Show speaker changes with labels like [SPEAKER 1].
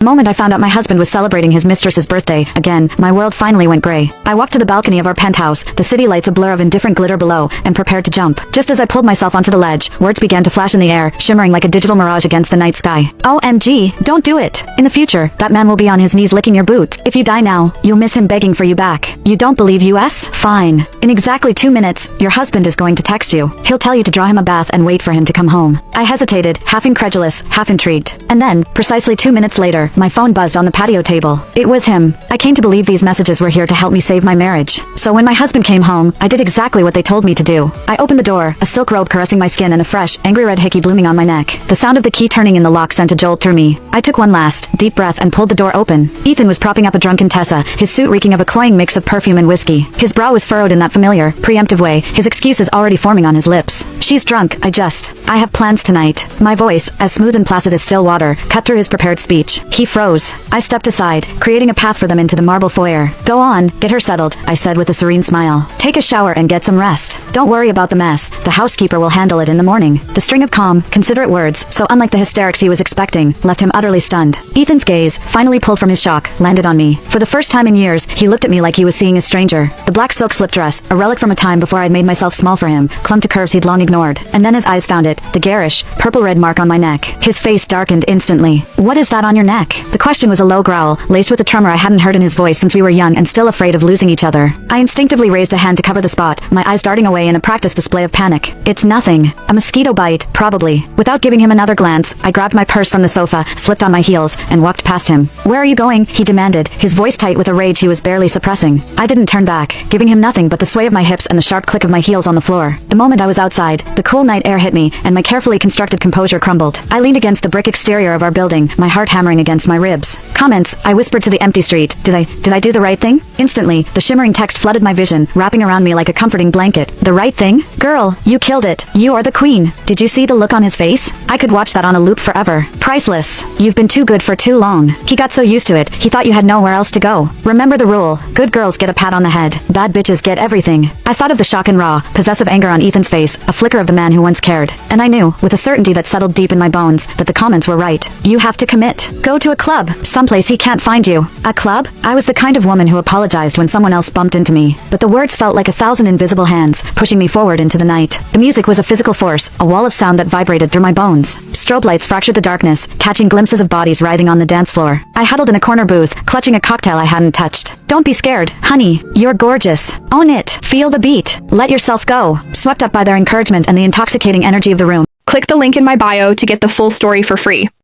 [SPEAKER 1] The moment I found out my husband was celebrating his mistress's birthday, again, my world finally went gray. I walked to the balcony of our penthouse, the city lights a blur of indifferent glitter below, and prepared to jump. Just as I pulled myself onto the ledge, words began to flash in the air, shimmering like a digital mirage against the night sky. OMG, don't do it. In the future, that man will be on his knees licking your boots. If you die now, you'll miss him begging for you back. You don't believe US? Fine. In exactly 2 minutes, your husband is going to text you. He'll tell you to draw him a bath and wait for him to come home. I hesitated, half incredulous, half intrigued. And then, precisely 2 minutes later, my phone buzzed on the patio table. It was him. I came to believe these messages were here to help me save my marriage. So when my husband came home, I did exactly what they told me to do. I opened the door, a silk robe caressing my skin and a fresh, angry red hickey blooming on my neck. The sound of the key turning in the lock sent a jolt through me. I took one last, deep breath and pulled the door open. Ethan was propping up a drunken Tessa, his suit reeking of a cloying mix of perfume and whiskey. His brow was furrowed in that familiar, preemptive way, his excuses already forming on his lips. She's drunk, I have plans tonight. My voice, as smooth and placid as still water, cut through his prepared speech. He froze. I stepped aside, creating a path for them into the marble foyer. Go on, get her settled, I said with a serene smile. Take a shower and get some rest. Don't worry about the mess, the housekeeper will handle it in the morning. The string of calm, considerate words, so unlike the hysterics he was expecting, left him utterly stunned. Ethan's gaze, finally pulled from his shock, landed on me. For the first time in years, he looked at me like he was seeing a stranger. The black silk slip dress, a relic from a time before I'd made myself small for him, clung to curves he'd long ignored. And then his eyes found it, the garish, purple-red mark on my neck. His face darkened instantly. What is that on your neck? The question was a low growl, laced with a tremor I hadn't heard in his voice since we were young and still afraid of losing each other. I instinctively raised a hand to cover the spot, my eyes darting away in a practiced display of panic. It's nothing. A mosquito bite, probably. Without giving him another glance, I grabbed my purse from the sofa, slipped on my heels, and walked past him. Where are you going? He demanded, his voice tight with a rage he was barely suppressing. I didn't turn back, giving him nothing but the sway of my hips and the sharp click of my heels on the floor. The moment I was outside, the cool night air hit me, and my carefully constructed composure crumbled. I leaned against the brick exterior of our building, my heart hammering against my ribs. Comments, I whispered to the empty street. Did I do the right thing? Instantly, the shimmering text flooded my vision, wrapping around me like a comforting blanket. The right thing? Girl, you killed it. You are the queen. Did you see the look on his face? I could watch that on a loop forever. Priceless. You've been too good for too long. He got so used to it, he thought you had nowhere else to go. Remember the rule. Good girls get a pat on the head. Bad bitches get everything. I thought of the shock and raw, possessive anger on Ethan's face, a flicker of the man who once cared. And I knew, with a certainty that settled deep in my bones, that the comments were right. You have to commit. Go to a club. Someplace he can't find you. A club? I was the kind of woman who apologized when someone else bumped into me. But the words felt like 1,000 invisible hands, pushing me forward into the night. The music was a physical force, a wall of sound that vibrated through my bones. Strobe lights fractured the darkness, catching glimpses of bodies writhing on the dance floor. I huddled in a corner booth, clutching a cocktail I hadn't touched. Don't be scared, honey. You're gorgeous. Own it. Feel the beat. Let yourself go. Swept up by their encouragement and the intoxicating energy of the room.
[SPEAKER 2] Click the link in my bio to get the full story for free.